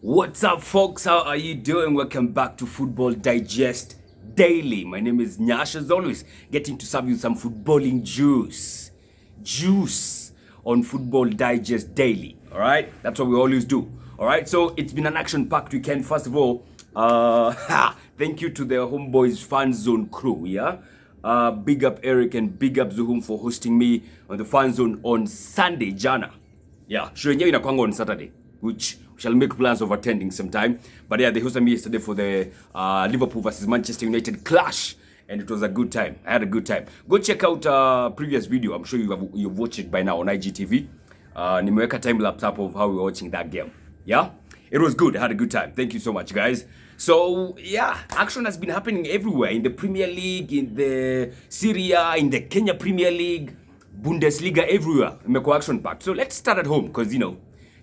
What's up, folks? How are you doing? Welcome back to Football Digest Daily. My name is Nyash, as always, getting to serve you some footballing juice. Juice on Football Digest Daily. All right? That's what we always do. All right? So it's been an action-packed weekend. First of all, thank you to the Homeboys Fan Zone crew, yeah? Big up Eric and big up Zuhum for hosting me on the Fan Zone on Sunday, jana. Yeah, show yenyewe inakuanga on Saturday, which we shall make plans of attending sometime. But yeah, they hosted me yesterday for the Liverpool versus Manchester United clash, and it was a good time. I had a good time. Go check out previous video. I'm sure you've watched it by now on IGTV. Nimeweka time lapse up of how we were watching that game. Yeah, it was good. I had a good time. Thank you so much, guys. So yeah, action has been happening everywhere in the Premier League, in the Serie, in the Kenya Premier League, Bundesliga, everywhere. Imekuwa action packed. So let's start at home because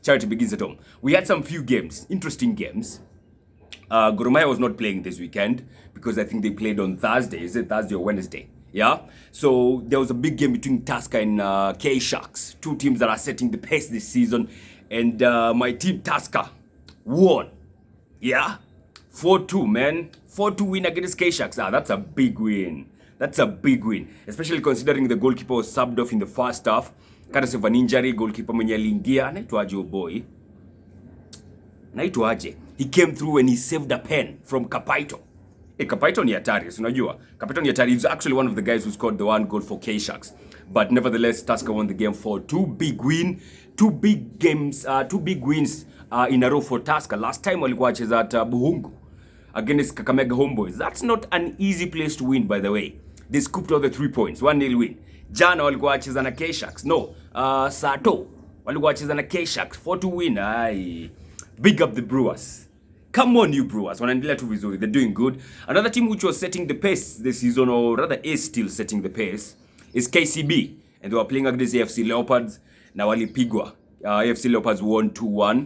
charity begins at home. We had some few games, interesting games. Gor Mahia was not playing this weekend because I think they played on Thursday. Is it Thursday or Wednesday? Yeah. So there was a big game between Tusker and K-Sharks, two teams that are setting the pace this season. And my team Tusker won. Yeah. 4-2, man. 4-2 win against K-Sharks. That's a big win. That's a big win. Especially considering the goalkeeper was subbed off in the first half. Courtesy of an injury, goalkeeper mwenye aliingia. Anaitwaje boy? Anaitwaje? He came through and he saved a pen from Capitale. Capitale ni hatari, unajua. Capitale ni hatari. He's actually one of the guys who scored the one goal for K-Sharks. But nevertheless, Tusker won the game for two big wins in a row for Tusker. Last time walikuwa wacheza at Buhungu against Kakamega Homeboys. That's not an easy place to win, by the way. They scooped all the 3 points, 1-0 win. Jana walikuwa wacheza na K-Sharks. No, Sato walikuwa wacheza na K-Sharks. 4-2 win. Aye. Big up the Brewers. Come on, you Brewers. Wanaendelea tu vizuri. They're doing good. Another team which was setting the pace this season, or rather is still setting the pace, is KCB. And they were playing against AFC Leopards. Na walipigwa. AFC Leopards won 2-1.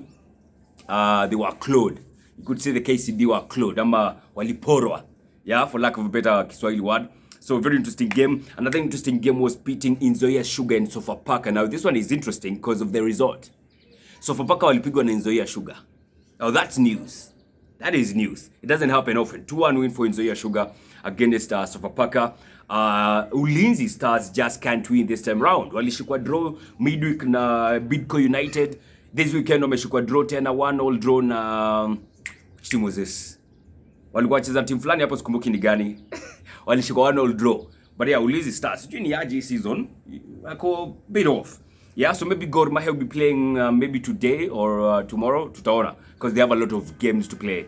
They were clawed. You could say the KCB were clawed. Ama waliporwa. Yeah, for lack of a better Kiswahili word. So very interesting game. Another interesting game was pitting Nzoia Sugar and Sofapaka. Now this one is interesting because of the result. Sofapaka walipigwa na Nzoia Sugar. Now that's news. That is news. It doesn't happen often. 2-1 win for Nzoia Sugar against Sofapaka. Ulinzi Stars just can't win this time round. Walishikwa draw midweek na Bidco United. This weekend wameshikwa draw tena 1-1 draw na which team was this? Walikuwa wacheza team fulani hapo sikumbuki ni gani. Walishikwa 1-1 draw. But yeah, Ulinzi Stars, sijui ni aje season, wako bit off. Yeah, so maybe Gor Mahia will be playing maybe today or tomorrow, tutaona, because they have a lot of games to play.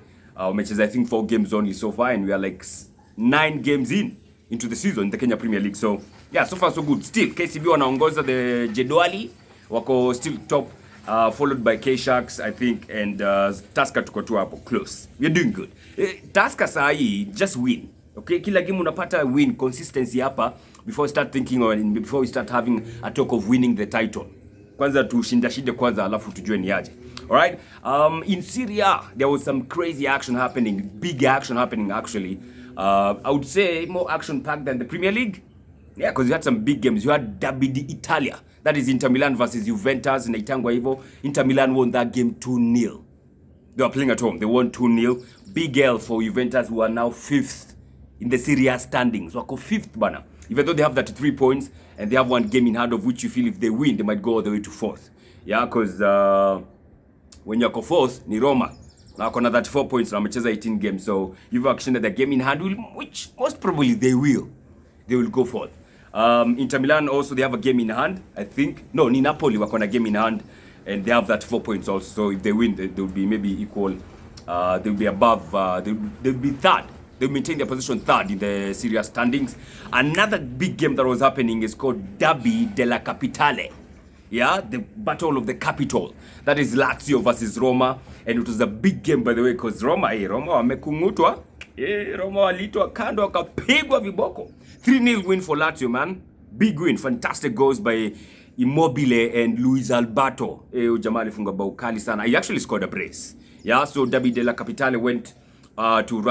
Matches, I think 4 games only so far, and we are like 9 games into the season in the Kenya Premier League. So yeah, so far so good. Still, KCB wanaongoza the jedwali, wako still top, followed by K-Sharks, I think, and Tusker tuko tu hapo close. We're doing good. Tusker sahi just win. Okay, kila game unapata win, consistency hapa before we start thinking or before we start having a talk of winning the title. Kwanza tushinde kwanza alafu tujue ni aje. All right? In Serie, there was some crazy action happening, big action happening actually. I would say more action packed than the Premier League. Yeah, because you had some big games. You had Derby d'Italia. That is Inter Milan versus Juventus in Itangwa hivyo. Inter Milan won that game 2-0. They were playing at home. They won 2-0. Big L for Juventus, who are now 5th in the Serie standings. Wako 5th bana. Even though they have 33 points and they have one game in hand of which you feel if they win, they might go all the way to 4th. Yeah, because when you're 4th, ni Roma. Now wako na 34 points na wamecheza 18 games. So you've actually the game in hand, which most probably they will. They will go 4th. Inter Milan also, they have a game in hand, I think. No, ni Napoli wako na game in hand. And they have 4 points also. So if they win, they will be maybe equal. They'll be above. They'll be 3rd. They'll maintain their position 3rd in the Serie standings. Another big game that was happening is called Della Capitale. Yeah, the battle of the capital. That is Lazio versus Roma. And it was a big game, by the way, because Roma wamekungutwa. Roma walitwa kando wakapigwa viboko. 3-0 win for Lazio, man. Big win. Fantastic goals by Immobile and Luis Alberto. Jamaa alifunga bao kali sana. He actually scored a brace. Yeah, so Della Capitale went to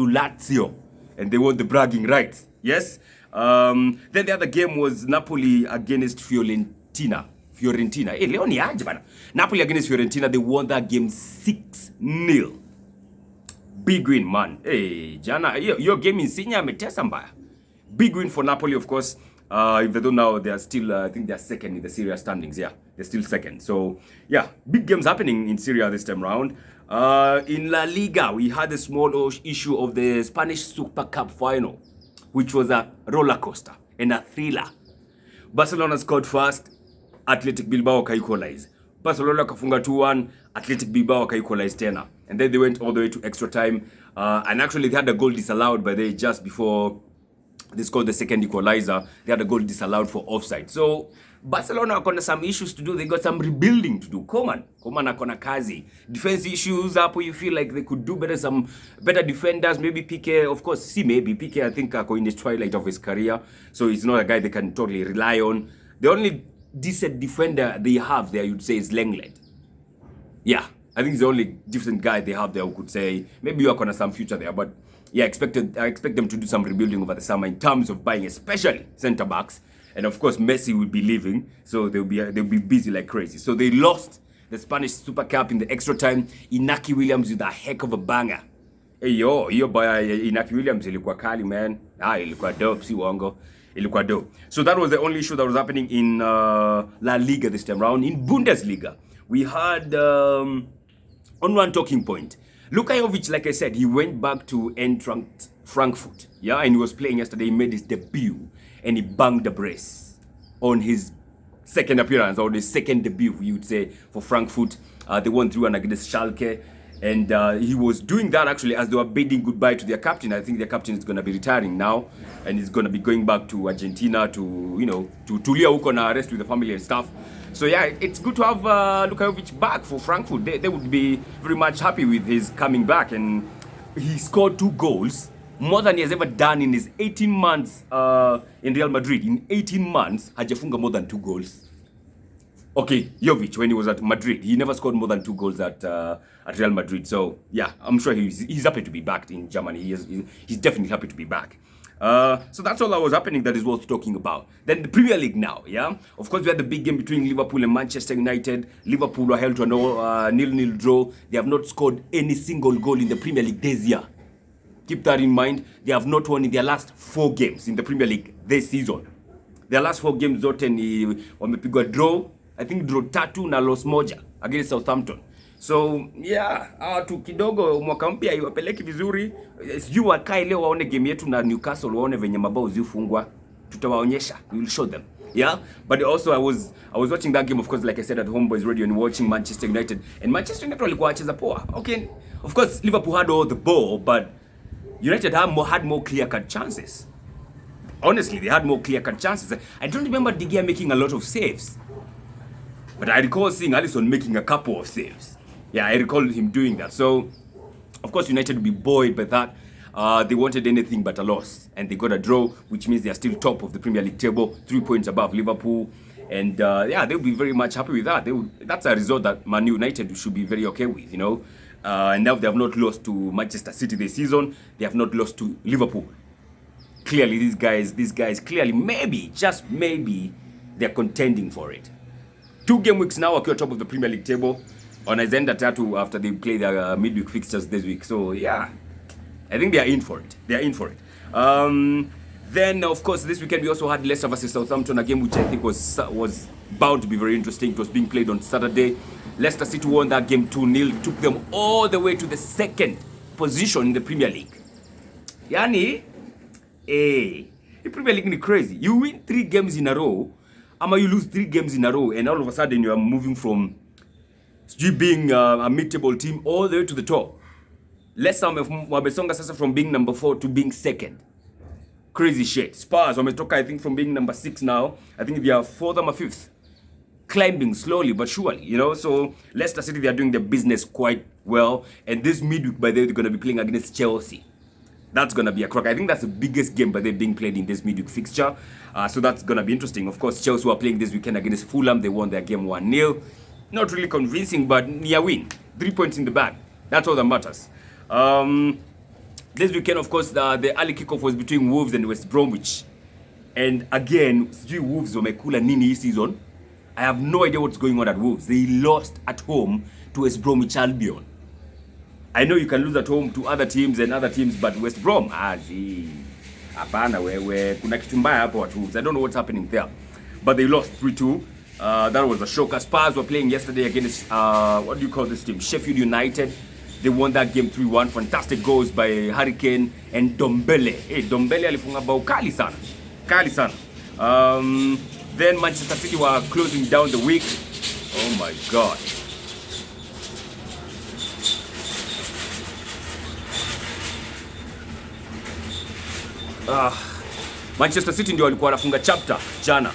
Lazio, and they won the bragging rights. Yes. Then the other game was Napoli against Fiorentina. Fiorentina. Leo ni aje bana. Napoli against Fiorentina, they won that game 6-0. Big win, man. Jana, your game in Senior ametesa mbaya. Big win for Napoli, of course. If they don't know, they are still, I think they're second in the Serie standings. Yeah, they're still second. So, yeah, big games happening in Serie this time around. In La Liga, we had a small issue of the Spanish Super Cup final, which was a roller coaster and a thriller. Barcelona scored first, Athletic Bilbao equalized. Barcelona kafunga 2-1, Athletic Bilbao equalized tena. And then they went all the way to extra time. And actually, they had a goal disallowed by the just before they scored the second equalizer. They had a goal disallowed for offside. So Barcelona akona some issues to do. They got some rebuilding to do. Koman akona kazi. Defense issues hapo, you feel like they could do better. Some better defenders. Maybe Piqué, of course, maybe Piqué, I think, in the twilight of his career. So he's not a guy they can totally rely on. The only decent defender they have there, you'd say, is Lenglet. Yeah, I think he's the only decent guy they have there who could say, maybe you are gonna some future there. But yeah, I expect them to do some rebuilding over the summer in terms of buying, especially center backs. And of course, Messi will be leaving, so they'll be busy like crazy. So they lost the Spanish Super Cup in the extra time. Inaki Williams with a heck of a banger. Hey yo, Inaki Williams ilikuwa kali, man. Ilikuwa dope, si uongo. Ilikuwa dope. So that was the only issue that was happening in La Liga this time around. In Bundesliga, we had on one talking point. Luka Jovic, like I said, he went back to Eintracht Frankfurt. Yeah, and he was playing yesterday. He made his debut and he banged the brace on his second appearance, or the second debut, you would say, for Frankfurt. They won 3-1 against Schalke. And he was doing that actually as they were bidding goodbye to their captain. I think their captain is going to be retiring now, and he's going to be going back to Argentina to, to Tulia huko na rest with the family and stuff. So yeah, it's good to have Luka Jovic back for Frankfurt. They would be very much happy with his coming back, and he scored 2 goals, more than he has ever done in his 18 months in Real Madrid. In 18 months, hajafunga more than 2 goals. Okay, Jovic, when he was at Madrid, he never scored more than 2 goals at Real Madrid. So yeah, I'm sure he's happy to be back in Germany. He's definitely happy to be back. So that's all that was happening that is worth talking about. Then the Premier League now, yeah? Of course, we had the big game between Liverpool and Manchester United. Liverpool were held to a 0-0 draw. They have not scored any single goal in the Premier League this year. Keep that in mind. They have not won in their last 4 games in the Premier League this season. Their last 4 games zote ni wamepigwa draw. I think draw 3 na loss moja against Southampton. So yeah, tu kidogo mwaka mpya iwapeleki vizuri. Sijui wakae leo waone game yetu na Newcastle, waone venye mabao zifungwa. Tutawaonyesha. We will show them. Yeah, but also I was watching that game, of course, like I said, at Homeboys Radio, and watching Manchester United. And Manchester United walikuwa wacheza poa. Okay, of course Liverpool had all the ball, but United had more clear-cut chances. Honestly, they had more clear-cut chances. I don't remember De Gea making a lot of saves, but I recall seeing Alisson making a couple of saves. Yeah, I recall him doing that. So, of course, United will be buoyed by that. They wanted anything but a loss, and they got a draw, which means they are still top of the Premier League table, 3 points above Liverpool. And yeah, they'll be very much happy with that. That's a result that Man United should be very okay with, And now they have not lost to Manchester City this season. They have not lost to Liverpool. Clearly, these guys, clearly, maybe, just maybe, they're contending for it. 2 game weeks now, wakiwa top of the Premier League table. Wanaenda tatu after they play their midweek fixtures this week. So yeah, I think they are in for it. Then of course this weekend we also had Leicester versus Southampton, a game which I think was bound to be very interesting. It was being played on Saturday. Leicester City won that game 2-0, took them all the way to the 2nd position in the Premier League. Yani, the Premier League is crazy. You win 3 games in a row, ama you lose 3 games in a row, and all of a sudden you are moving from being a mid-table team all the way to the top. Leicester wamesonga sasa from being number 4 to being 2nd. Crazy shit. Spurs wametoka, I think, from being number 6 now. I think they are 4th or 5th. Climbing slowly but surely, So Leicester City, they are doing their business quite well. And this midweek, by the way, they're going to be playing against Chelsea. That's going to be a crack. I think that's the biggest game by the way being played in this midweek fixture. So that's going to be interesting. Of course, Chelsea were playing this weekend against Fulham. They won their game 1-0. Not really convincing, but near win. 3 points in the bag. That's all that matters. This weekend, of course, the early kickoff was between Wolves and West Bromwich. And again, Wolves wamekula nini this season. I have no idea what's going on at Wolves. They lost at home to West Bromwich Albion. I know you can lose at home to other teams and other teams, but West Brom, hapana wewe, kuna kitu mbaya hapo at Wolves. I don't know what's happening there. But they lost 3-2. That was a shocker. Spurs were playing yesterday against, what do you call this team? Sheffield United. They won that game 3-1. Fantastic goals by Hurricane and Dombele. Hey, Dombele alifunga bao kali sana. Kali sana. Then Manchester City were closing down the week. Oh my God. Manchester City ndio walikuwa wanafunga chapter jana.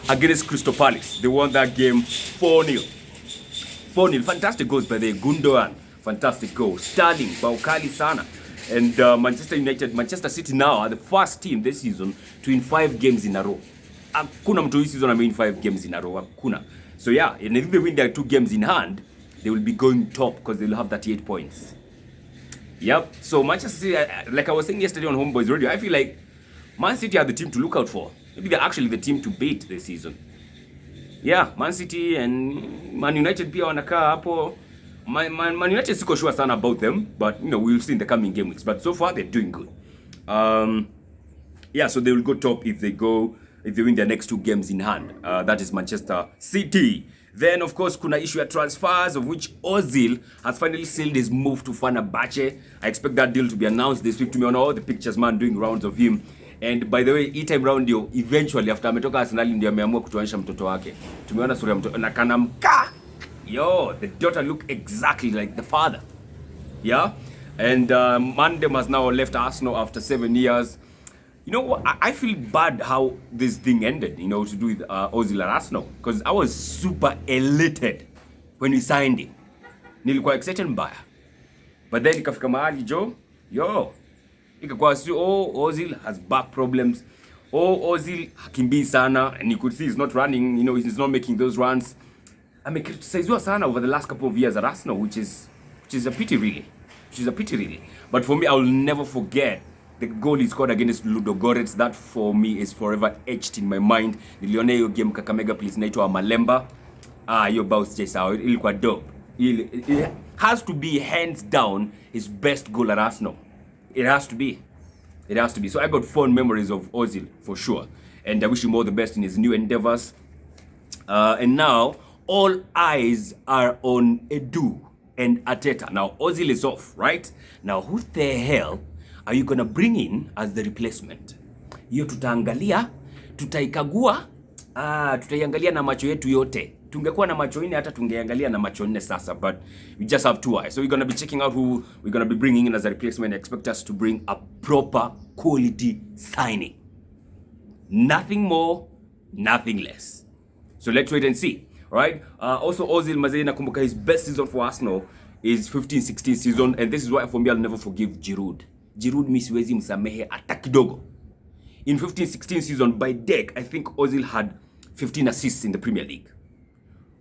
Against Crystal Palace. They won that game 4-0. 4-0. Fantastic goals by the Gundogan. Fantastic goal. Sterling, Baukali Sana. And Manchester City now are the first team this season to win 5 games in a row. Hakuna mtu hii season win 5 games in a row. Hakuna. So yeah, and if they win their 2 games in hand, they will be going top because they'll have 38 points. Yep. So Manchester City, like I was saying yesterday on Homeboys Radio, I feel like Man City are the team to look out for. Maybe they're actually the team to beat this season. Yeah, Man City and Man United pia wanakaa hapo. Man United siko sure sana about them, but you know, we'll see in the coming game weeks. But so far they're doing good. Yeah, so they will go top if they win their next 2 games in hand. That is Manchester City. Then of course kuna issue at transfers, of which Ozil has finally sealed his move to Fenerbahce. I expect that deal to be announced this week. Tumeona all the pictures man doing rounds of him. And by the way, hii time round ndio eventually after ametoka Arsenal ndio ameamua kutuonyesha mtoto wake. Tumeona sura ya mtoto na kanamka. Yo, the daughter look exactly like the father. Yeah? And Mandem has now left Arsenal after 7 years. You know what? I feel bad how this thing ended, you know, to do with Ozil at Arsenal. Because I was super elated when we signed him. Nilikuwa excited mbaya. But then ikafika mahali ikakuwa Ozil has back problems. Ozil hakimbii sana. And you could see he's not running, you know, he's not making those runs. Amecriticizwa sana over the last couple of years at Arsenal, which is a pity really. But for me, I will never forget the goal he scored against Lula Jovic. That for me is forever etched in my mind. Niliona hiyo game Kakamega Place inaitwa Malemba. Hiyo bao sijaisahau. Ilikuwa dope. It has to be hands down his best goal at Arsenal. It has to be. So I got fond memories of Ozil for sure. And I wish him all the best in his new endeavors. And now all eyes are on Edu and Arteta. Now Ozil is off, right? Now who the hell are you gonna bring in as the replacement? Hiyo tutaangalia, tutaikagua, tutaiangalia na macho yetu yote. Tungekuwa na macho 4 hata tungeangalia na macho 4 sasa, but we just have 2 eyes. So we're gonna be checking out who we're gonna be bringing in as a replacement. I expect us to bring a proper quality signing. Nothing more, nothing less. So let's wait and see. All right? Also Ozil mazee nakumbuka his best season for Arsenal is 15-16 season, and this is why for me I'll never forgive Giroud. Giroud mi siwezi msamehe hata kidogo. In 15-16 season by deck, I think Ozil had 15 assists in the Premier League.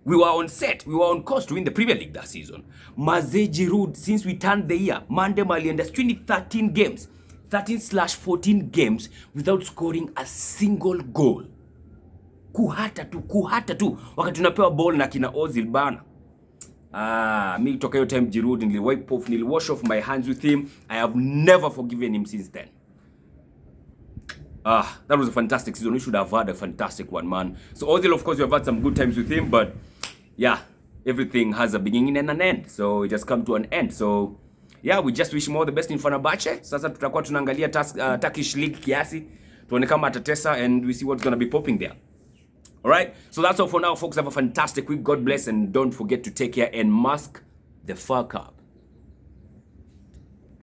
We were on set, we were on course to win the Premier League that season. Mazee Giroud, since we turned the year, Mandem alienda 13 games, 13/14 games without scoring a single goal. Kuhata tu. Wakati tunapewa ball na kina Ozil bana. Me toka hiyo time Giroud nili wash off my hands with him. I have never forgiven him since then. That was a fantastic season. We should have had a fantastic one, man. So Ozil, of course, we have had some good times with him, but yeah, everything has a beginning and an end. So it just come to an end. So yeah, we just wish him all the best in Fenerbahce. Sasa tutakuwa tunaangalia Turkish League kiasi. Tuone kama atatesa, and we see what's going to be popping there. All right, so that's all for now, folks. Have a fantastic week. God bless, and don't forget to take care and mask the fuck up.